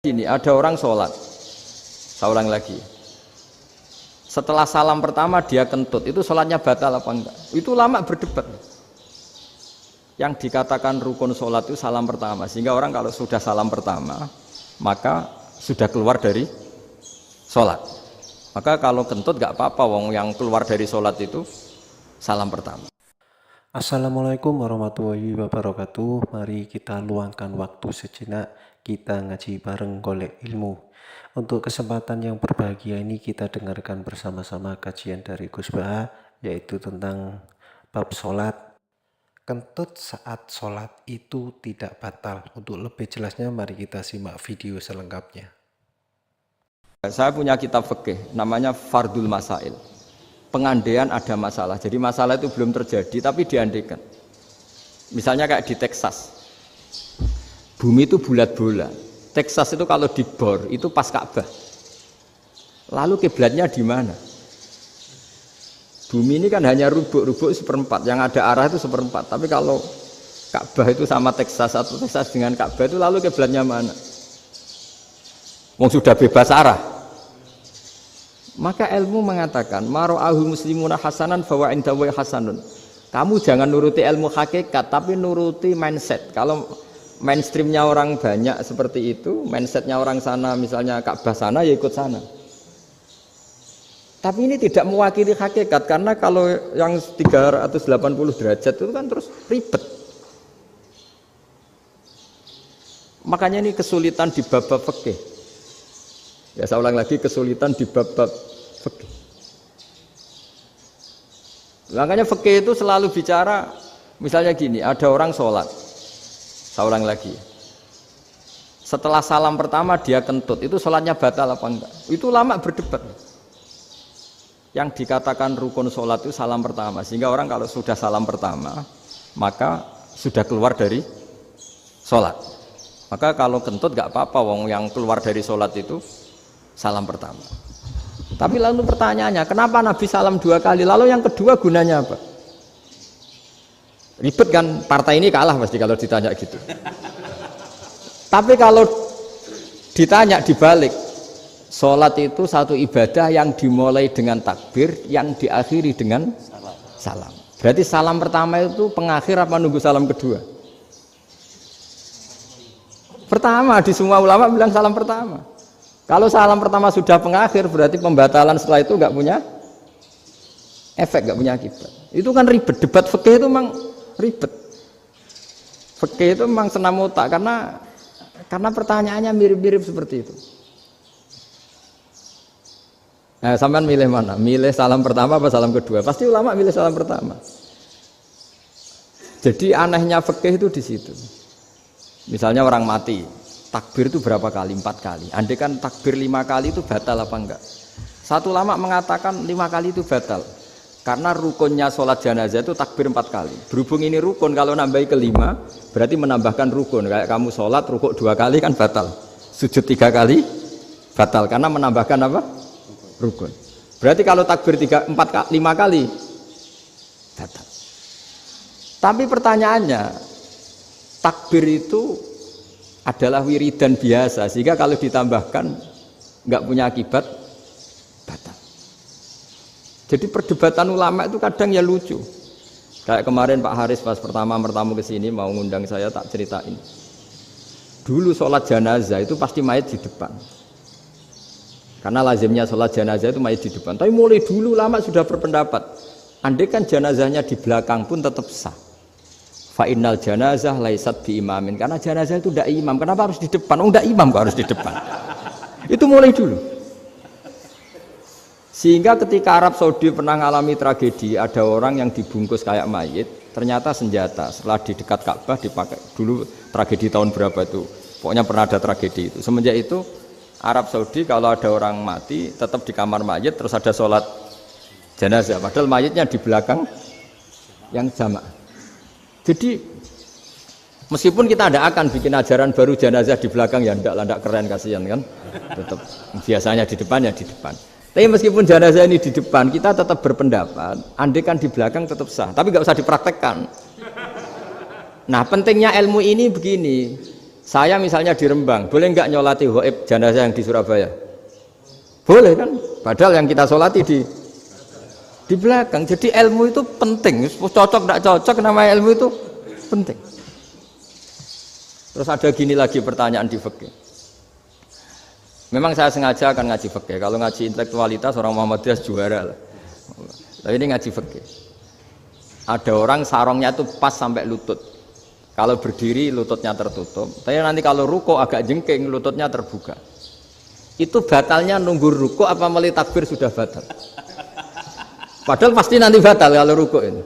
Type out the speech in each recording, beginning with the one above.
Gini, ada orang sholat, saya ulang lagi. Setelah salam pertama dia kentut, itu sholatnya batal apa enggak? Itu lama berdebat. Yang dikatakan rukun sholat itu salam pertama, sehingga orang kalau sudah salam pertama, maka sudah keluar dari sholat. Maka kalau kentut enggak apa-apa, wong yang keluar dari sholat itu salam pertama. Assalamualaikum warahmatullahi wabarakatuh. Mari kita luangkan waktu sejenak, kita ngaji bareng golek ilmu. Untuk kesempatan yang berbahagia ini kita dengarkan bersama-sama kajian dari Gus Baha, yaitu tentang bab sholat. Kentut saat sholat itu tidak batal. Untuk lebih jelasnya mari kita simak video selengkapnya. Saya punya kitab fikih namanya Fardul Masail. Pengandaian ada masalah, jadi masalah itu belum terjadi tapi diandaikan. Misalnya kayak di Texas, bumi itu bulat bola. Texas itu kalau dibor itu pas Ka'bah. Lalu kiblatnya di mana? Bumi ini kan hanya rubuk-rubuk seperempat, yang ada arah itu seperempat. Tapi kalau Ka'bah itu sama Texas atau Texas dengan Ka'bah itu lalu kiblatnya mana? Wong sudah bebas arah. Maka ilmu mengatakan maro'ahul muslimuna hasanan fawa indawa hasanun. Kamu jangan nuruti ilmu hakikat tapi nuruti mindset. Kalau mainstreamnya orang banyak seperti itu, mindsetnya orang sana misalnya Ka'bah sana ya ikut sana. Tapi ini tidak mewakili hakikat karena kalau yang 380 derajat itu kan terus ribet. Makanya ini kesulitan di bab-bab fikih. Ya saya ulang lagi, kesulitan di bab-bab fikih. Makanya fikih itu selalu bicara, misalnya gini, ada orang sholat, saya ulang lagi. Setelah salam pertama dia kentut, itu sholatnya batal apa enggak? Itu lama berdebat. Yang dikatakan rukun sholat itu salam pertama, sehingga orang kalau sudah salam pertama, maka sudah keluar dari sholat. Maka kalau kentut enggak apa-apa, wong yang keluar dari sholat itu salam pertama. Tapi lalu pertanyaannya, kenapa Nabi salam 2 kali? Lalu yang kedua gunanya apa? Ribet kan, partai ini kalah pasti kalau ditanya gitu. Tapi kalau ditanya dibalik, sholat itu satu ibadah yang dimulai dengan takbir, yang diakhiri dengan salam. Berarti salam pertama itu pengakhir apa nunggu salam kedua? Pertama, di semua ulama bilang salam pertama. Kalau salam pertama sudah pengakhir, berarti pembatalan setelah itu nggak punya efek, nggak punya akibat. Itu kan ribet. Debat fikih itu memang ribet. Fikih itu memang senam otak karena pertanyaannya mirip-mirip seperti itu. Nah, sampean milih mana? Milih salam pertama apa salam kedua? Pasti ulama milih salam pertama. Jadi anehnya fikih itu di situ. Misalnya orang mati, takbir itu berapa kali? 4 kali. Andai kan takbir 5 kali itu batal apa enggak? Satu ulama mengatakan 5 kali itu batal. Karena rukunnya sholat jenazah itu takbir 4 kali. Berhubung ini rukun, kalau nambahi ke 5, berarti menambahkan rukun. Kayak kamu sholat, rukuk 2 kali kan batal. Sujud 3 kali, batal. Karena menambahkan apa? Rukun. Berarti kalau takbir 5 kali, batal. Tapi pertanyaannya, takbir itu adalah wiridan biasa, sehingga kalau ditambahkan nggak punya akibat batal. Jadi perdebatan ulama itu kadang ya lucu. Kayak kemarin Pak Haris pas pertama bertamu ke sini mau ngundang saya, tak ceritain. Dulu sholat jenazah itu pasti mayat di depan. Karena lazimnya sholat jenazah itu mayat di depan. Tapi mulai dulu ulama sudah berpendapat, andai kan jenazahnya di belakang pun tetap sah. Fa'innal janazah laisat bi imamin, karena jenazah itu tidak imam. Kenapa harus di depan? Oh, tidak imam kok harus di depan. Itu mulai dulu. Sehingga ketika Arab Saudi pernah mengalami tragedi, ada orang yang dibungkus kayak mayit, ternyata senjata. Setelah di dekat Ka'bah dipakai. Dulu tragedi tahun berapa itu? Pokoknya pernah ada tragedi itu. Semenjak itu Arab Saudi kalau ada orang mati tetap di kamar mayit, terus ada sholat jenazah. Padahal mayitnya di belakang yang jamaah. Jadi meskipun kita tidak akan bikin ajaran baru jenazah di belakang, ya tidak keren, kasihan kan. Tetap biasanya di depan ya di depan. Tapi meskipun jenazah ini di depan, kita tetap berpendapat andai kan di belakang tetap sah, tapi nggak usah dipraktekkan. Nah, pentingnya ilmu ini begini. Saya misalnya di Rembang, boleh nggak nyolati ghaib jenazah yang di Surabaya? Boleh kan? Padahal yang kita solati di belakang. Jadi ilmu itu penting. Cocok tidak cocok, namanya ilmu itu penting. Terus ada gini lagi pertanyaan di fikih. Memang saya sengaja akan ngaji fikih. Kalau ngaji intelektualitas orang Muhammadiyah juara lah. Tapi ini ngaji fikih. Ada orang sarongnya itu pas sampai lutut. Kalau berdiri lututnya tertutup. Tapi nanti kalau ruko agak jengking lututnya terbuka. Itu batalnya nunggu ruko apa mulai takbir sudah batal? Padahal pasti nanti batal kalau ruko ini.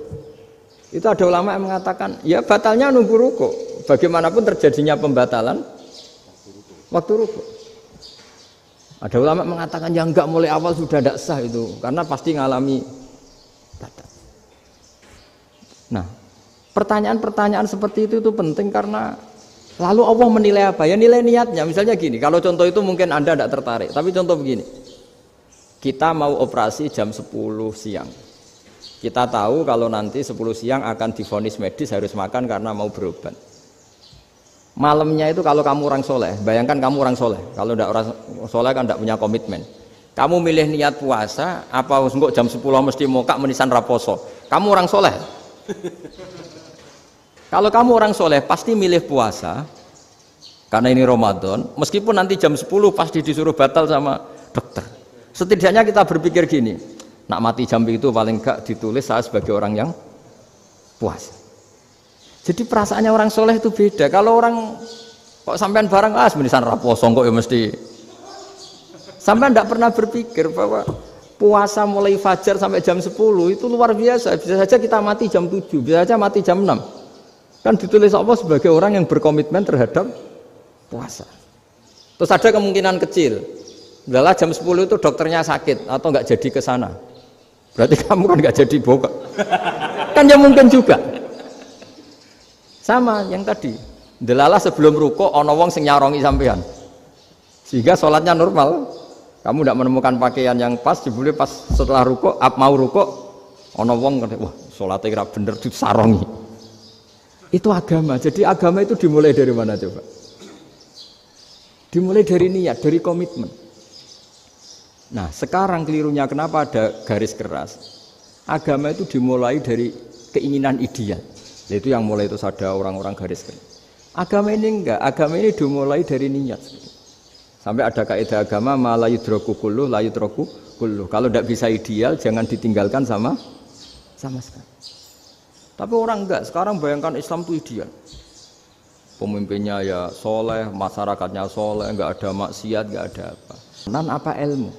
Itu ada ulama yang mengatakan, ya batalnya nunggu ruko. Bagaimanapun terjadinya pembatalan waktu ruko. Ada ulama mengatakan yang enggak mulai awal sudah tidak sah itu, karena pasti ngalami batal. Nah, pertanyaan-pertanyaan seperti itu penting karena lalu Allah menilai apa? Ya nilai niatnya. Misalnya gini, kalau contoh itu mungkin Anda tidak tertarik, tapi contoh begini. Kita mau operasi jam 10 siang. Kita tahu kalau nanti 10 siang akan divonis medis harus makan karena mau berobat. Malamnya itu kalau kamu orang soleh, bayangkan kamu orang soleh. Kalau tidak orang soleh kan tidak punya komitmen. Kamu milih niat puasa, apa enggak jam 10 mesti mokak menisan raposo. Kamu orang soleh. Kalau kamu orang soleh pasti milih puasa karena ini Ramadan. Meskipun nanti jam 10 pasti disuruh batal sama dokter. Setidaknya kita berpikir gini, nak mati jam itu paling enggak ditulis saya sebagai orang yang puasa. Jadi perasaannya orang soleh itu beda. Kalau orang kok sampean barang menisan raposo kok ya mesti. Sampean tidak pernah berpikir bahwa puasa mulai fajar sampai jam 10 itu luar biasa. Bisa saja kita mati jam 7, bisa saja mati jam 6. Kan ditulis Allah sebagai orang yang berkomitmen terhadap puasa. Terus ada kemungkinan kecil, adalah jam 10 itu dokternya sakit atau nggak jadi ke sana. Berarti kamu kan nggak jadi boga. Kan ya mungkin juga. Sama yang tadi. Delalah sebelum ruko ana wong sing nyarongi sampean. Sehingga sholatnya normal. Kamu tidak menemukan pakaian yang pas, jebule pas setelah ruko, mau ruko ana wong wah sholatnya kira bener disarongi. Itu agama. Jadi agama itu dimulai dari mana coba? Dimulai dari niat, dari komitmen. Nah, sekarang kelirunya kenapa ada garis keras? Agama itu dimulai dari keinginan ideal. Itu yang mulai itu ada orang-orang garis keras. Agama ini enggak, agama ini dimulai dari niat. Sampai ada kaidah agama ma la yudraku kullu la yudraku kullu. Kalau tidak bisa ideal jangan ditinggalkan sama sekali. Tapi orang enggak, sekarang bayangkan Islam itu ideal. Pemimpinnya ya soleh, masyarakatnya soleh, enggak ada maksiat, enggak ada apa. Apa ilmu?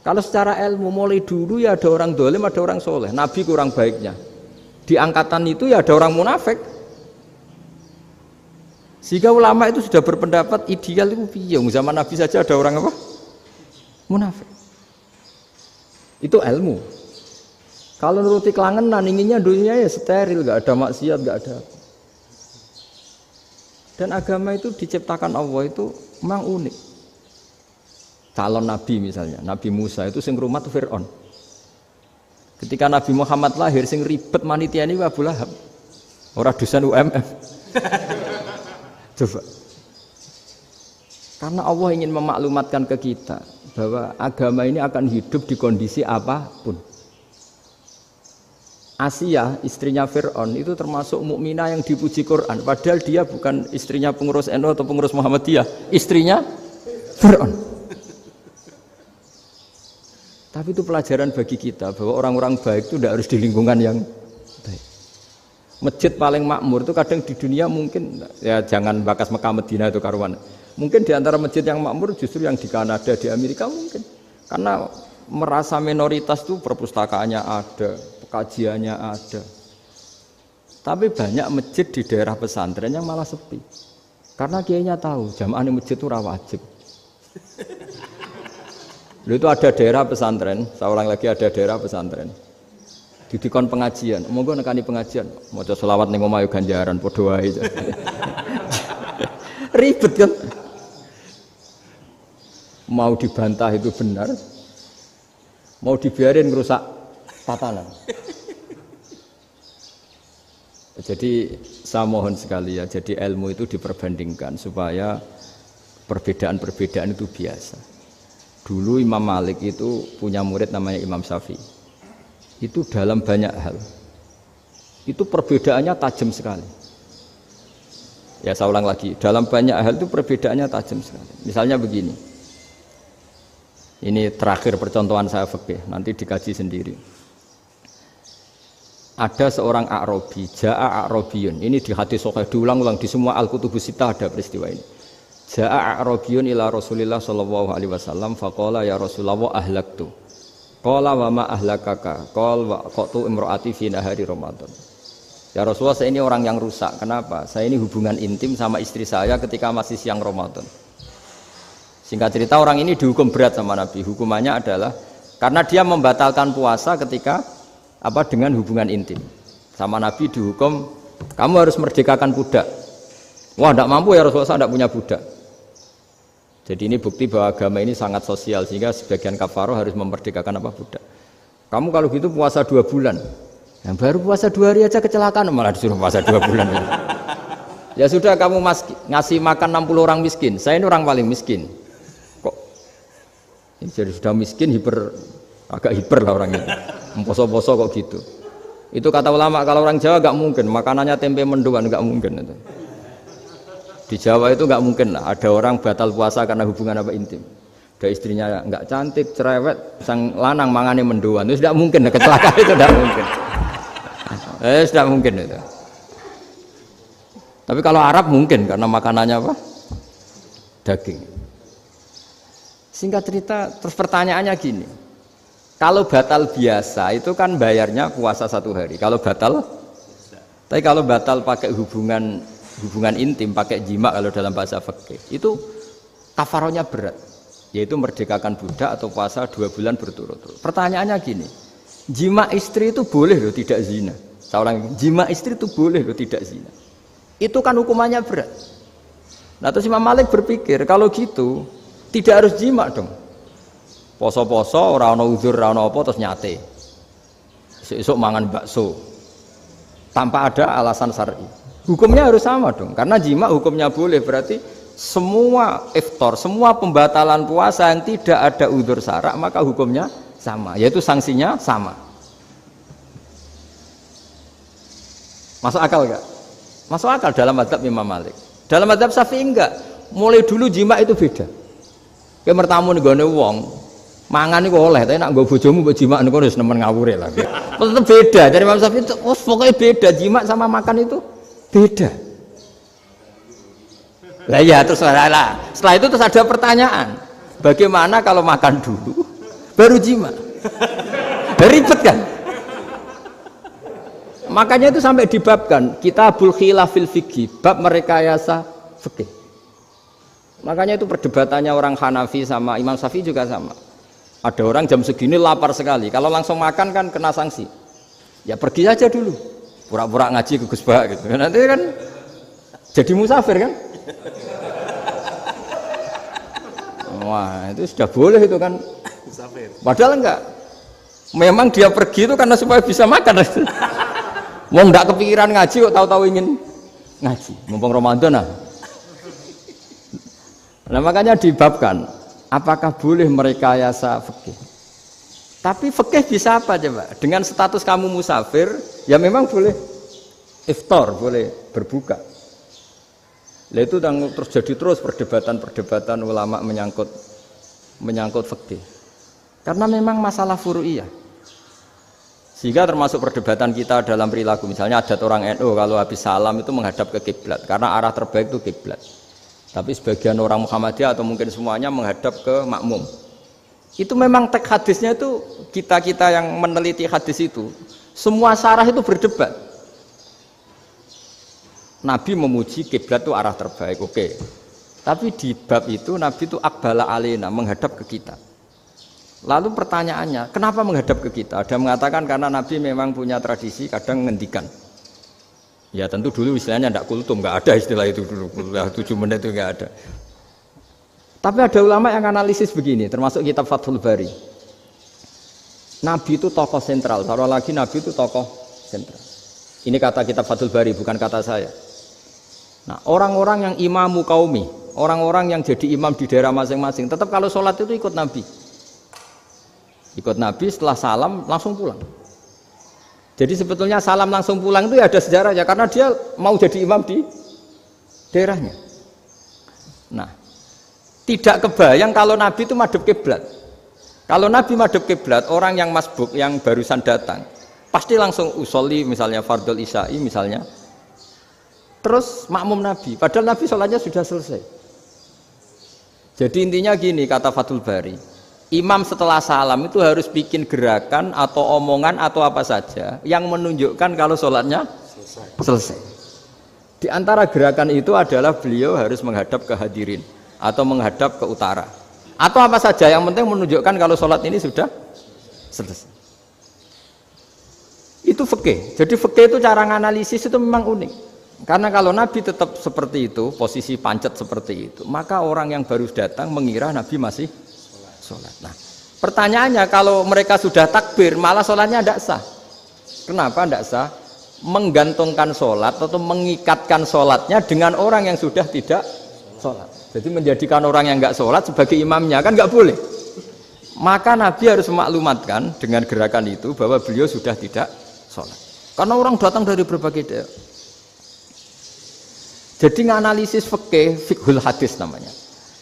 Kalau secara ilmu mulai dulu ya ada orang dolim, ada orang soleh. Nabi kurang baiknya. Di angkatan itu ya ada orang munafik. Sehingga ulama itu sudah berpendapat ideal itu piye? Zaman Nabi saja ada orang apa? Munafik. Itu ilmu. Kalau nuruti kelangenan inginnya dunia ya steril, enggak ada maksiat, enggak ada. Dan agama itu diciptakan Allah itu memang unik. Calon nabi misalnya, Nabi Musa itu sing rumat Fir'aun. Ketika Nabi Muhammad lahir sing ribet manitia ini Abu Lahab. Ora dosen UMF. Coba. Karena Allah ingin memaklumatkan ke kita bahwa agama ini akan hidup di kondisi apapun. Asia, istrinya Fir'aun itu termasuk mukminah yang dipuji Quran. Padahal dia bukan istrinya pengurus NU atau pengurus Muhammadiyah, istrinya Fir'aun. Tapi itu pelajaran bagi kita bahwa orang-orang baik itu tidak harus di lingkungan yang baik. Masjid paling makmur itu kadang di dunia mungkin ya jangan bakas Mekah Medina itu karuan. Mungkin di antara masjid yang makmur justru yang di Kanada, di Amerika mungkin. Karena merasa minoritas itu perpustakaannya ada, kajiannya ada. Tapi banyak masjid di daerah pesantren yang malah sepi. Karena kiainya tahu jamaah di masjid itu wajib. Lalu itu ada daerah pesantren, saya ulang lagi ada daerah pesantren. Didikon pengajian, monggo nekani pengajian, maca selawat ning omah yo ganjaran padha wae. Ribet kan? Mau dibantah itu benar. Mau dibiarin ngerusak tatanan. Jadi saya mohon sekali ya, jadi ilmu itu diperbandingkan supaya perbedaan-perbedaan itu biasa. Dulu Imam Malik itu punya murid namanya Imam Syafi'i. Itu dalam banyak hal. Itu perbedaannya tajam sekali. Ya saya ulang lagi, dalam banyak hal itu perbedaannya tajam sekali. Misalnya begini. Ini terakhir percontohan saya fikih, nanti dikaji sendiri. Ada seorang A'rabi, Ja'a A'rabiyun. Ini di hadis sahih diulang-ulang di semua Al-Kutubus Sittah ada peristiwa ini. Ja'a A'rabiyun ila Rasulillah sallallahu alaihi wasallam faqala ya Rasulullah ahlaktu. Qala wa ma ahlakaka? Qala wa qatu imraati fi nahari Ramadan. Ya Rasulullah, saya ini orang yang rusak. Kenapa? Saya ini hubungan intim sama istri saya ketika masih siang Ramadan. Singkat cerita orang ini dihukum berat sama Nabi. Hukumannya adalah karena dia membatalkan puasa ketika dengan hubungan intim. Sama Nabi dihukum, kamu harus merdekakan budak. Wah, tidak mampu ya Rasulullah, saya tidak punya budak. Jadi ini bukti bahwa agama ini sangat sosial, sehingga sebagian kafaroh harus memerdekakan budak. Kamu kalau gitu puasa 2 bulan. Yang baru puasa 2 hari aja kecelakaan, malah disuruh puasa 2 bulan. Ya sudah, kamu ngasih makan 60 orang miskin. Saya ini orang paling miskin. Kok ini jadi sudah miskin, agak hiper lah orangnya. Poso-poso kok gitu. Itu kata ulama, kalau orang Jawa gak mungkin makanannya tempe mendoan, gak mungkin itu. Di Jawa itu gak mungkin lah ada orang batal puasa karena hubungan intim. Ada istrinya gak cantik, cerewet, sang lanang mangane mendoan, itu tidak mungkin, kecelakaan itu tidak mungkin. Tidak mungkin itu. Tapi kalau Arab mungkin karena makanannya daging. Singkat cerita, terus pertanyaannya gini. Kalau batal biasa itu kan bayarnya puasa 1 hari. Kalau batal, tapi kalau batal pakai hubungan intim, pakai jima kalau dalam bahasa fikih, itu kafarohnya berat, yaitu merdekakan budak atau puasa 2 bulan berturut-turut. Pertanyaannya gini, jima istri itu boleh loh tidak zina. Seorang jima istri itu boleh loh tidak zina. Itu kan hukumannya berat. Nah terus Imam Malik berpikir kalau gitu tidak harus jima dong. Poso-poso, ora ana uzur, ora ana apa terus nyate. Esuk mangan bakso. Tanpa ada alasan syar'i. Hukumnya harus sama dong. Karena jima hukumnya boleh, berarti semua iftar, semua pembatalan puasa yang tidak ada uzur syara' maka hukumnya sama, yaitu sanksinya sama. Masuk akal enggak? Masuk akal dalam mazhab Imam Malik. Dalam mazhab Syafi'i enggak. Mulai dulu jima itu beda. Kayak mertamu nih gone wong. Mangan itu oleh, tapi nak nggo bojomu mbok jima niku wis nemen ngawure lah. Tetep beda. Dari Imam Syafi'i itu pokoknya beda, jima sama makan itu beda. Lah ya terus setelah itu terus ada pertanyaan. Bagaimana kalau makan dulu baru jima? Ribet kan? Makanya itu sampai dibabkan Kitabul Khilafil Fiqhi, bab merekayasa fikih. Makanya itu perdebatannya orang Hanafi sama Imam Syafi'i juga sama. Ada orang jam segini lapar sekali, kalau langsung makan kan kena sanksi. Ya pergi aja dulu, pura-pura ngaji ke Gus Bah gitu. Nanti kan jadi musafir kan? Wah itu sudah boleh itu kan? Musafir. Padahal enggak. Memang dia pergi itu karena supaya bisa makan. Mau enggak kepikiran ngaji kok tahu-tahu ingin ngaji. Mumpung Ramadan nah. Nah makanya dibabkan. Apakah boleh merekayasa fikih? Tapi fikih bisa apa coba? Dengan status kamu musafir, ya memang boleh iftar, boleh berbuka. Lah itu terjadi terus perdebatan ulama menyangkut fikih. Karena memang masalah furu'iyah. Sehingga termasuk perdebatan kita dalam perilaku. Misalnya adat orang NU kalau habis salam itu menghadap ke kiblat, karena arah terbaik itu kiblat. Tapi sebagian orang Muhammadiyah atau mungkin semuanya menghadap ke makmum. Itu memang teks hadisnya itu kita yang meneliti hadis itu semua syarah itu berdebat. Nabi memuji kiblat itu arah terbaik, oke. Tapi di bab itu Nabi itu aqbala alaina, menghadap ke kita. Lalu pertanyaannya, kenapa menghadap ke kita? Ada mengatakan karena Nabi memang punya tradisi kadang ngendikan. Ya tentu dulu istilahnya tidak kultum, nggak ada istilah itu dulu, 7 menit itu nggak ada. Tapi ada ulama yang analisis begini, termasuk kitab Fathul Bari. Nabi itu tokoh sentral, taruh lagi Nabi itu tokoh sentral. Ini kata kitab Fathul Bari, bukan kata saya. Nah, orang-orang yang imamu qaumi, orang-orang yang jadi imam di daerah masing-masing, tetap kalau sholat itu ikut Nabi. Ikut Nabi, setelah salam langsung pulang. Jadi sebetulnya salam langsung pulang itu ya ada sejarahnya, karena dia mau jadi imam di daerahnya. Nah, tidak kebayang kalau Nabi itu madhep kiblat. Kalau Nabi madhep kiblat, orang yang masbuk, yang barusan datang, pasti langsung usolli, misalnya fardhu isya'i misalnya, terus makmum Nabi, padahal Nabi sholatnya sudah selesai. Jadi intinya gini, kata Fathul Bari, imam setelah salam itu harus bikin gerakan atau omongan atau apa saja yang menunjukkan kalau sholatnya selesai. Di antara gerakan itu adalah beliau harus menghadap ke hadirin atau menghadap ke utara atau apa saja yang penting menunjukkan kalau sholat ini sudah selesai. Itu fikih. Jadi fikih itu cara menganalisis itu memang unik. Karena kalau Nabi tetap seperti itu, posisi pancet seperti itu, maka orang yang baru datang mengira Nabi masih sholat. Nah, pertanyaannya kalau mereka sudah takbir, malah sholatnya tidak sah. Kenapa tidak sah? Menggantungkan sholat atau mengikatkan sholatnya dengan orang yang sudah tidak sholat. Jadi menjadikan orang yang nggak sholat sebagai imamnya, kan nggak boleh. Maka Nabi harus memaklumatkan dengan gerakan itu bahwa beliau sudah tidak sholat. Karena orang datang dari berbagai daerah. Jadi nganalisis fikih, fiqhul hadis namanya.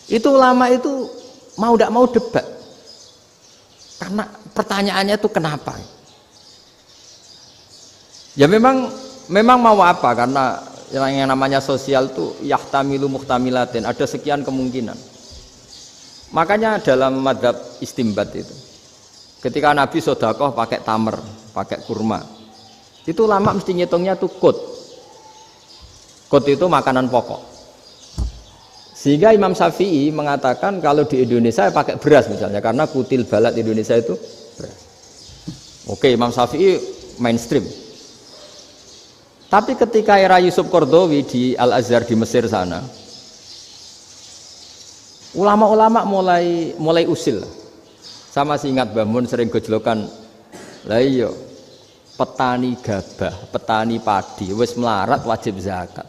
Itu ulama itu mau tidak mau debat. Karena pertanyaannya itu kenapa? Ya memang mau apa? Karena yang namanya sosial itu yahtamilu muhtamilatin, ada sekian kemungkinan. Makanya dalam madhab istimbat itu, ketika Nabi sodakoh pakai tamer, pakai kurma, itu ulama mesti ngitungnya tuh kut. Kut itu makanan pokok. Sehingga Imam Syafi'i mengatakan kalau di Indonesia pakai beras misalnya, karena kutil balad Indonesia itu beras. Oke, Imam Syafi'i mainstream. Tapi ketika era Yusuf Qaradawi di Al-Azhar di Mesir sana, ulama-ulama mulai usil. Sama sih ingat Mbah Mun sering gojlokan, lah iya petani gabah, petani padi wis melarat wajib zakat.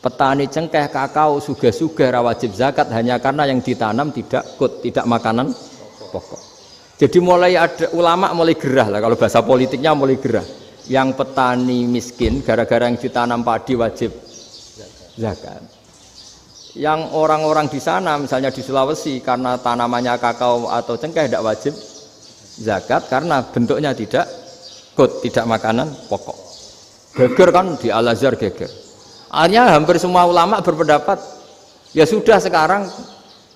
Petani cengkeh, kakao, suga-suga wajib zakat hanya karena yang ditanam tidak makanan pokok. Jadi mulai ada ulama mulai gerah lah, kalau bahasa politiknya mulai gerah. Yang petani miskin gara-gara yang ditanam padi wajib zakat. Yang orang-orang di sana misalnya di Sulawesi karena tanamannya kakao atau cengkeh tidak wajib zakat karena bentuknya tidak makanan pokok. Geger kan di Al-Azhar geger. Akhirnya hampir semua ulama berpendapat ya sudah sekarang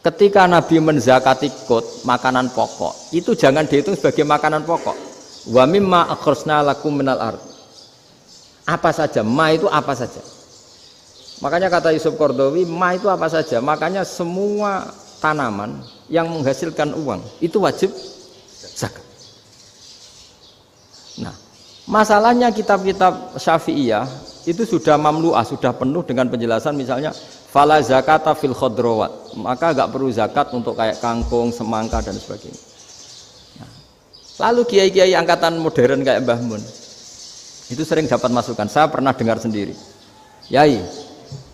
ketika Nabi menzakati makanan pokok itu jangan dihitung sebagai makanan pokok. Wa mimma akhrajna lakum minal ard. Apa saja, ma itu apa saja. Makanya kata Yusuf Qaradawi, ma itu apa saja. Makanya semua tanaman yang menghasilkan uang itu wajib zakat. Nah, masalahnya kitab-kitab Syafi'iyah itu sudah mamlu'ah, sudah penuh dengan penjelasan misalnya fala zakata fil khadrawat, maka enggak perlu zakat untuk kayak kangkung, semangka dan sebagainya. Nah, lalu kiai-kiai angkatan modern kayak Mbah Mun itu sering dapat masukan. Saya pernah dengar sendiri, Yai,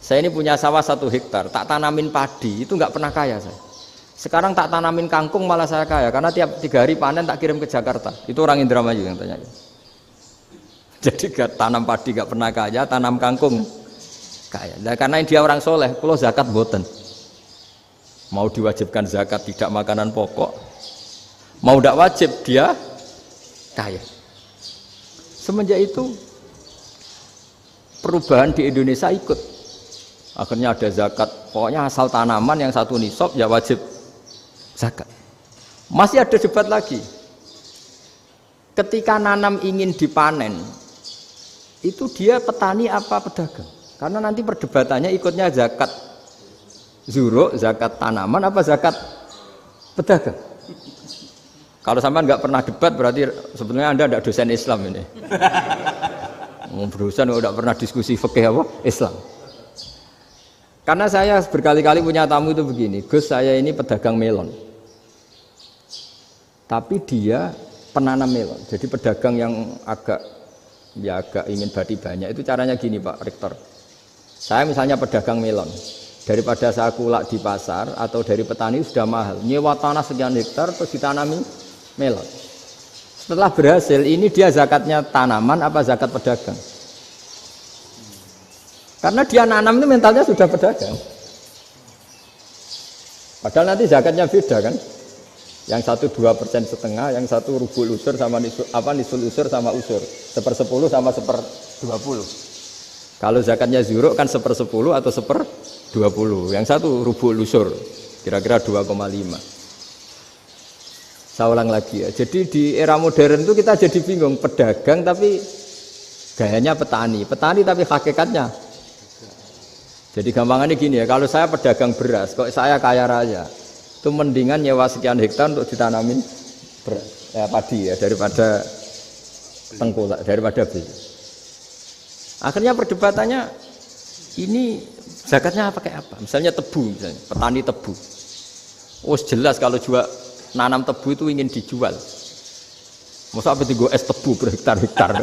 saya ini punya sawah 1 hektar, tak tanamin padi, itu enggak pernah kaya saya. Sekarang tak tanamin kangkung malah saya kaya, karena tiap 3 hari panen tak kirim ke Jakarta. Itu orang Indramayu yang tanya. Jadi gak tanam padi gak pernah kaya, tanam kangkung kaya. Nah, karena dia orang soleh, kalau zakat boten. Mau diwajibkan zakat tidak makanan pokok, mau tidak wajib dia kaya. Semenjak itu perubahan di Indonesia ikut. Akhirnya ada zakat, pokoknya asal tanaman yang 1 nisab ya wajib zakat. Masih ada debat lagi. Ketika nanam ingin dipanen, itu dia petani apa pedagang? Karena nanti perdebatannya ikutnya zakat zuruk, zakat tanaman apa zakat pedagang. Kalau sampai nggak pernah debat berarti sebetulnya Anda tidak dosen Islam ini. Berusaha nggak pernah diskusi fikih apa Islam. Karena saya berkali-kali punya tamu itu begini, Gus saya ini pedagang melon, tapi dia penanam melon, jadi pedagang yang agak ya agak ingin badi banyak. Itu caranya gini Pak Rektor. Saya misalnya pedagang melon, daripada saya kulak di pasar atau dari petani sudah mahal, nyewa tanah sekian hektar terus ditanami melon. Setelah berhasil, ini dia zakatnya tanaman apa zakat pedagang? Karena dia nanam itu mentalnya sudah pedagang. Padahal nanti zakatnya beda kan? Yang satu 2,5%, yang satu rubul usur sama nisul usur sama usur, 1/10 sama 1/20. Kalau zakatnya zuruk kan 1/10 atau 1/20. Yang satu rubul usur, kira-kira 2,5. Saya ulang lagi ya. Jadi di era modern itu kita jadi bingung, pedagang tapi gayanya petani, petani tapi hakikatnya. Jadi gampangannya gini ya, kalau saya pedagang beras, kok saya kaya raya, itu mendingan nyewa sekian hektar untuk ditanamin beras, padi ya, daripada tengkulak, daripada beli. Akhirnya perdebatannya ini zakatnya pakai apa? Misalnya tebu, misalnya petani tebu. Oh jelas kalau jual nanam tebu itu ingin dijual. Masa apa tiga es tebu berhektar-hektar.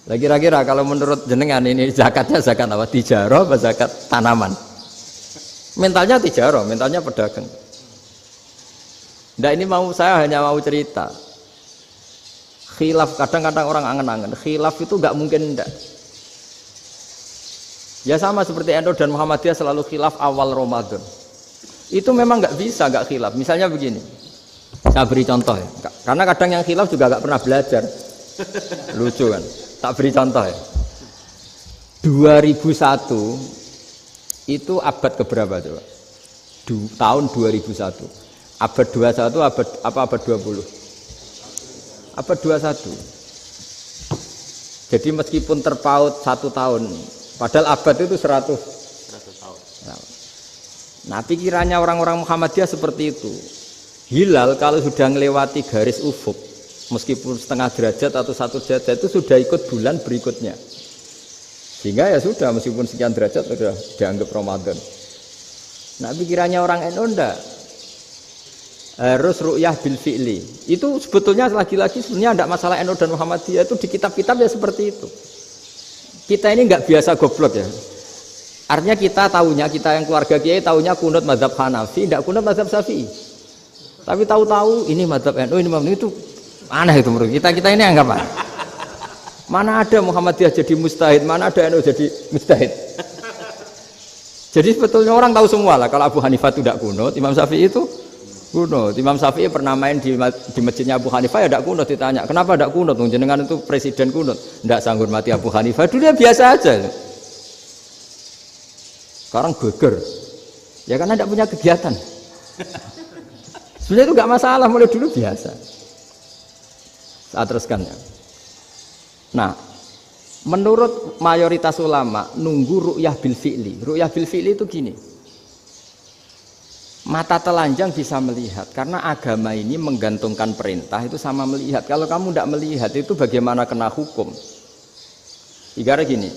Lah kira-kira kalau menurut jenengan ini zakatnya zakat apa? Tijarah apa zakat tanaman? Mentalnya tijarah, mentalnya pedagang. Nah ini saya hanya mau cerita. Khilaf kadang-kadang orang angen-angen. Khilaf itu nggak mungkin enggak. Ya sama seperti NU dan Muhammadiyah selalu khilaf awal Ramadan. Itu memang nggak bisa nggak khilaf. Misalnya begini, saya beri contoh ya. Karena kadang yang khilaf juga nggak pernah belajar. Lucu kan? Tak beri contoh ya. 2001 itu abad keberapa coba? Tahun 2001. Abad 21 abad 20? Abad 21. Jadi meskipun terpaut 1 tahun, padahal abad itu 100 tahun. Nah, pikirannya orang-orang Muhammadiyah seperti itu. Hilal kalau sudah melewati garis ufuk, meskipun setengah derajat atau 1 derajat itu sudah ikut bulan berikutnya. Sehingga ya sudah, meskipun sekian derajat sudah dianggap Ramadan. Nah, pikirannya orang NU enggak. Harus ru'yah bil fi'li. Itu sebetulnya lagi-lagi sebenarnya enggak masalah NU dan Muhammadiyah, itu di kitab-kitab ya seperti itu. Kita ini enggak biasa goblok ya. Artinya kita yang keluarga kiai tahunya kunut mazhab Hanafi, enggak kunut mazhab Syafi'i. Tapi tahu-tahu ini mazhab NU, ini mazhab itu aneh itu menurut kita ini anggap apa? Mana ada Muhammadiyah jadi mustahid, mana ada NU jadi mustahid. Jadi sebetulnya orang tahu semua lah kalau Abu Hanifah itu tidak kunut, Imam Syafi'i itu kunut. Imam Syafi'i pernah main di masjidnya Abu Hanifah ya tidak kunut, ditanya kenapa tidak kunut? Jenengan itu presiden kunut, tidak sanggup mati Abu Hanifah, dulu ya biasa aja. Sekarang geger, ya karena tidak punya kegiatan. Sebenarnya itu nggak masalah, mulai dulu biasa. Saat teruskan ya. Nah, menurut mayoritas ulama nunggu ru'yah bil fi'li. Ru'yah bil fi'li itu gini. Mata telanjang bisa melihat karena agama ini menggantungkan perintah itu sama melihat. Kalau kamu tidak melihat itu bagaimana kena hukum? Ibarat gini,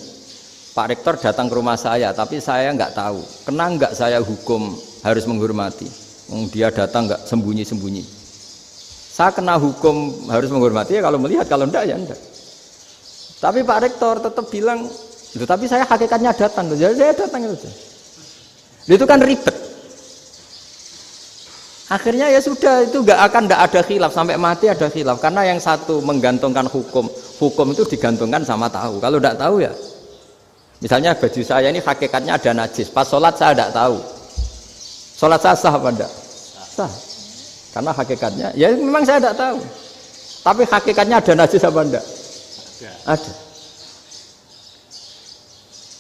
Pak Rektor datang ke rumah saya tapi saya nggak tahu. Kena nggak saya hukum harus menghormati? Dia datang nggak sembunyi-sembunyi. Saya kena hukum harus menghormati ya kalau melihat, kalau enggak ya enggak. Tapi Pak Rektor tetap bilang, tapi saya hakikatnya datang, jadi saya datang itu. Itu kan ribet. Akhirnya ya sudah, itu nggak ada khilaf sampai mati ada khilaf karena yang satu menggantungkan hukum itu digantungkan sama tahu. Kalau enggak tahu ya, misalnya baju saya ini hakikatnya ada najis, pas sholat saya enggak tahu. Sholat saya sah apa enggak? Sah. Karena hakikatnya, ya memang saya enggak tahu. Tapi hakikatnya ada najis apa enggak? Ada.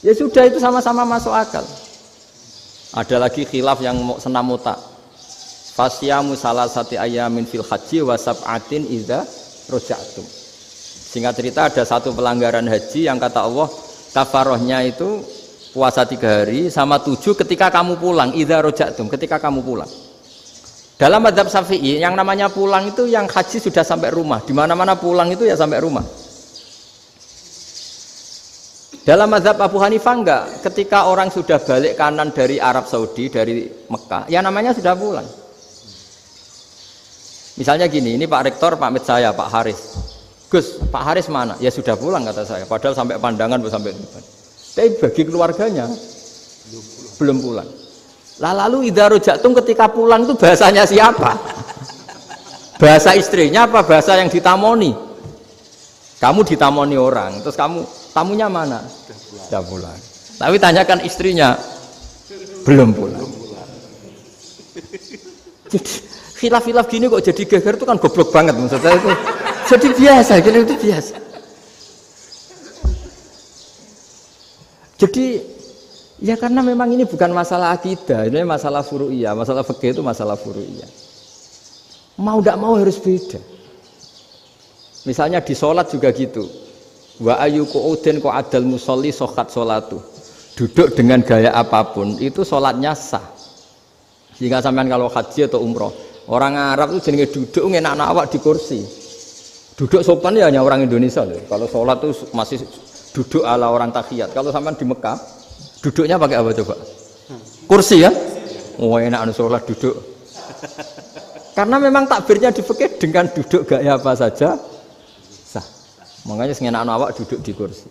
Ya sudah, itu sama-sama masuk akal. Ada lagi khilaf yang senam muta. Fasyamu salasati ayamin fil haji wa sab'atin idza raja'tum. Singkat cerita ada satu pelanggaran haji yang kata Allah kafarohnya itu puasa 3 hari sama 7 ketika kamu pulang, idza raja'tum, ketika kamu pulang. Dalam mazhab Syafi'i yang namanya pulang itu yang haji sudah sampai rumah. Di mana-mana pulang itu ya sampai rumah. Dalam mazhab Abu Hanifah enggak, ketika orang sudah balik kanan dari Arab Saudi, dari Mekah, ya namanya sudah pulang. Misalnya gini, ini Pak Rektor pamit saya, Pak Haris. Gus, Pak Haris mana? Ya sudah pulang kata saya. Padahal sampai pandangan sampai depan. Tapi bagi keluarganya belum pulang. Lah lalu idza raja'tum ketika pulang itu bahasanya siapa? Bahasa istrinya apa bahasa yang ditamoni? Kamu ditamoni orang, terus kamu tamunya mana? Sudah pulang. Tapi tanyakan istrinya, belum pulang. Jadi khilaf-khilaf gini kok jadi geger itu kan goblok banget maksud saya itu. Jadi biasa, gitu itu biasa. Jadi ya karena memang ini bukan masalah akidah, ini masalah furu'iyah, masalah fikih itu masalah furu'iyah. Mau tidak mau harus beda. Misalnya di sholat juga gitu. Wa ayu qu'udin qu'adal musolli sokat sholatu. Duduk dengan gaya apapun itu sholatnya sah. Sehingga sampean kalau haji atau umroh, orang Arab itu jenenge duduk ngenak awak di kursi. Duduk sopan ya hanya orang Indonesia loh. Kalau sholat tuh masih duduk ala orang tahiyat. Kalau sampean di Mekah, duduknya pakai apa coba? Kursi ya? Oh enak sholat duduk. Karena memang takbirnya di fikih dengan duduk gaya apa saja sah. Makanya sengenak awak duduk di kursi.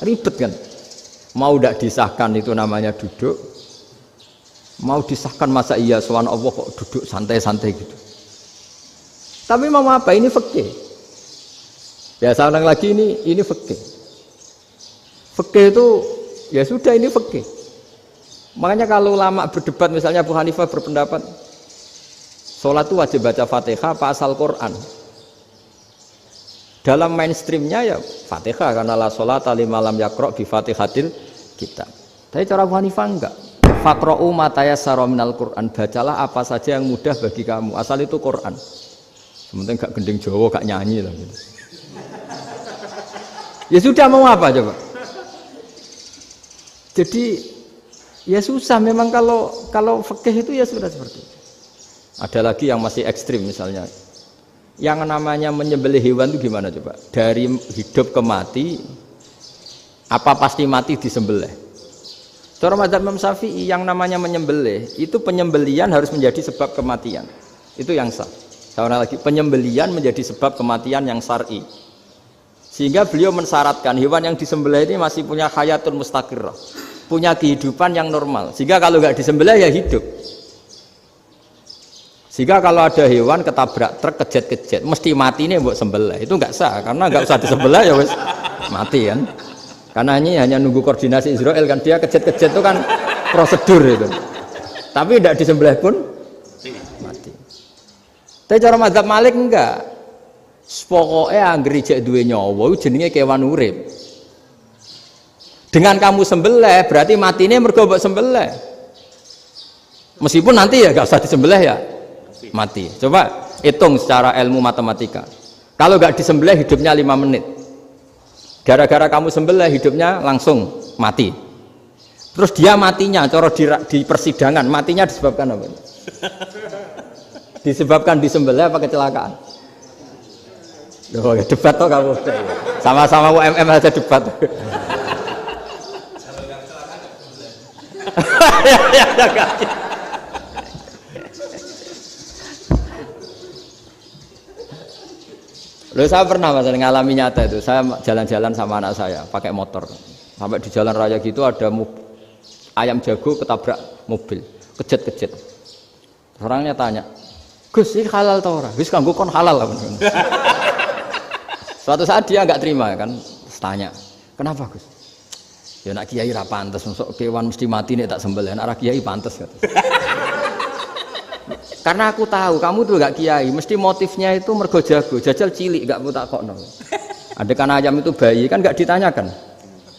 Ribet kan? Mau tidak disahkan itu namanya duduk. Mau disahkan masa iya sowan Allah kok duduk santai-santai gitu. Tapi mau apa? Ini fikih. Biasa orang lagi ini fikih. Fikih itu ya sudah ini fikih. Makanya kalau ulama berdebat misalnya Abu Hanifah berpendapat sholat itu wajib baca Fatihah apa asal Quran. Dalam mainstreamnya ya Fatihah karena la sholata liman lam yaqra bi Fatihatil kitab. Tapi cara Abu Hanifah enggak. Faqra'u ma tayassara minal Quran. Bacalah apa saja yang mudah bagi kamu. Asal itu Quran. Sementing gak gending Jawa, gak nyanyi lah gitu. Ya sudah mau apa coba? Jadi ya susah memang kalau fikih itu ya sudah seperti itu. Ada lagi yang masih ekstrim misalnya. Yang namanya menyembelih hewan itu gimana coba? Dari hidup ke mati apa pasti mati disembelih? Cara mazhab Imam Syafi'i yang namanya menyembelih itu penyembelian harus menjadi sebab kematian. Itu yang sah. Seorang lagi penyembelian menjadi sebab kematian yang syar'i. Sehingga beliau mensyaratkan hewan yang disembelih ini masih punya hayatun mustaqirrah, punya kehidupan yang normal. Sehingga kalau nggak disembelih ya hidup. Sehingga kalau ada hewan ketabrak truk kejet-kejet, mesti mati nih buat sembelih. Itu nggak sah karena nggak usah disembelih ya wes mati kan. Karena ini hanya nunggu koordinasi Israel kan, dia kejet-kejet itu kan prosedur itu. Tapi tidak disembelih pun mati. Tapi cara mazhab Malik enggak. Pokoknya anggere jek duwe nyawa jenenge kewan urip. Dengan kamu sembelih berarti matine mergo mbok sembelih. Meskipun nanti ya enggak usah disembelih ya mati. Coba hitung secara ilmu matematika. Kalau enggak disembelih hidupnya 5 menit. Gara-gara kamu sembelih hidupnya langsung mati. Terus dia matinya cara di persidangan matinya disebabkan apa? Disebabkan disembelih apa kecelakaan? Loh, ya debat toh kamu. Sama-sama UMM aja debat. Loh, saya pernah masalah ngalami nyata itu. Saya jalan-jalan sama anak saya pakai motor. Sampai di jalan raya gitu ada ayam jago ketabrak mobil, kejet-kejet. Orangnya tanya, "Gus, ini halal tau ora?" "Wis kanggo kon halal lah." Suatu saat dia enggak terima kan, tanya, "Kenapa, Gus?" "Ya nak kiai ra pantes, mosok kewan mesti mati nek tak sembelih, nak kiai pantes," kata. Karena aku tahu kamu tuh enggak kiai, mesti motifnya itu mergo jago, jajal cilik enggak mau takokno. Ada kan ayam itu bayi kan enggak ditanyakan.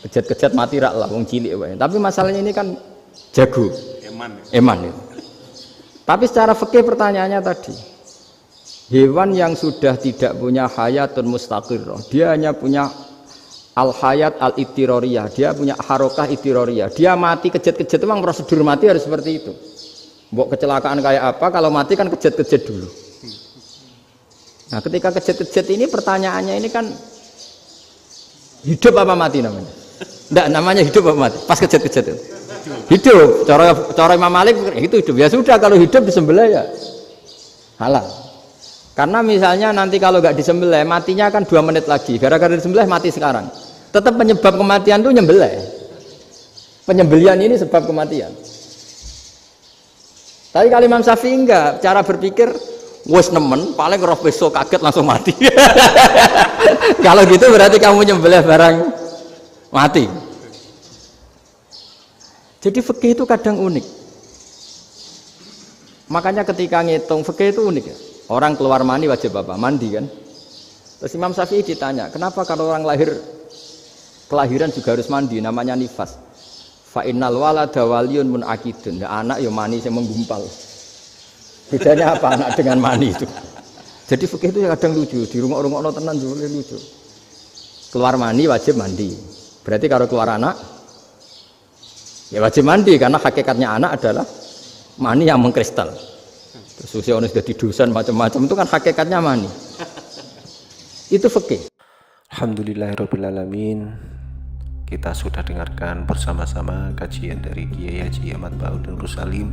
Kejet-kejet mati rak lah wong cilik wae. Tapi masalahnya ini kan jago. Eman itu. Tapi secara fikih pertanyaannya tadi, hewan yang sudah tidak punya hayatun mustaqirrah, dia hanya punya al-hayat al-ittiroriyah, dia punya harokah ittiroriyah, dia mati kejet-kejet memang prosedur mati harus seperti itu. Mbok kecelakaan kayak apa, kalau mati kan kejet-kejet dulu. Nah ketika kejet-kejet ini pertanyaannya ini kan hidup apa mati namanya? Enggak, namanya hidup apa mati? Pas kejet-kejet itu hidup. Cara Imam Malik itu hidup. Ya sudah kalau hidup disembelih ya halal. Karena misalnya nanti kalau nggak disembelih matinya kan 2 menit lagi, gara-gara disembelih mati sekarang. Tetap penyebab kematian itu nyembelih. Penyembelian ini sebab kematian. Tapi kalau Imam Syafi'i enggak, cara berpikir wes nemen, paling roh besok kaget langsung mati. Kalau gitu berarti kamu nyembelih barang mati. Jadi fikih itu kadang unik. Makanya ketika ngitung fikih itu unik ya. Orang keluar mani wajib apa? Mandi kan. Terus Imam Syafi'i ditanya, kenapa kalau orang kelahiran juga harus mandi? Namanya nifas. Fa innal walada waliyun munakidun. Ya, anak ya mani yang menggumpal. Bedanya apa anak dengan mani itu? Jadi fikih itu kadang lucu. Di rumah-rumah tenan juga lucu. Keluar mani wajib mandi. Berarti kalau keluar anak ya wajib mandi karena hakikatnya anak adalah mani yang mengkristal. Terus usia sudah di dosen macam-macam itu kan hakikatnya mani. Itu fikih. Alhamdulillahirrabbilalamin. Kita sudah dengarkan bersama-sama kajian dari Kiai Haji Ahmad Ba'ud Nur Salim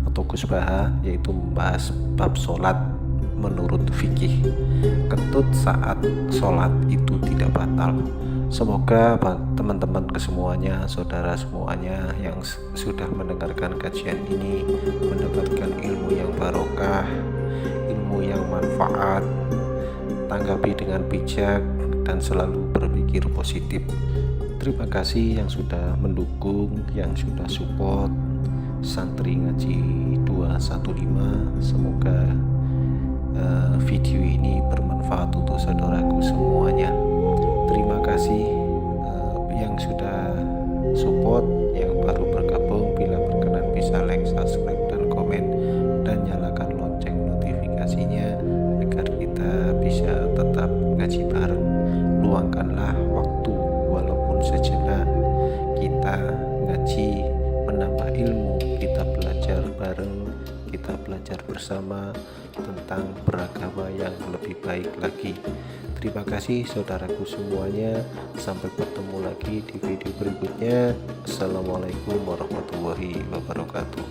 atau Gus Baha, yaitu membahas bab sholat menurut fikih. Kentut saat sholat itu tidak batal. Semoga teman-teman kesemuanya, saudara semuanya yang sudah mendengarkan kajian ini mendapatkan ilmu yang barokah, ilmu yang manfaat, tanggapi dengan bijak dan selalu berpikir positif. Terima kasih yang sudah mendukung, yang sudah support Santri Ngaji 215. Semoga video ini bermanfaat untuk saudaraku semuanya. Terima kasih yang sudah support, yang baru bergabung. Bila berkenan bisa like, subscribe, dan komen, dan nyalakan lonceng notifikasinya agar kita bisa tetap ngaji bareng. Luangkanlah waktu walaupun sejenak, kita ngaji menambah ilmu, kita belajar bareng, kita belajar bersama tentang beragama yang lebih baik lagi. Terima kasih saudaraku semuanya. Sampai bertemu lagi di video berikutnya. Assalamualaikum warahmatullahi wabarakatuh.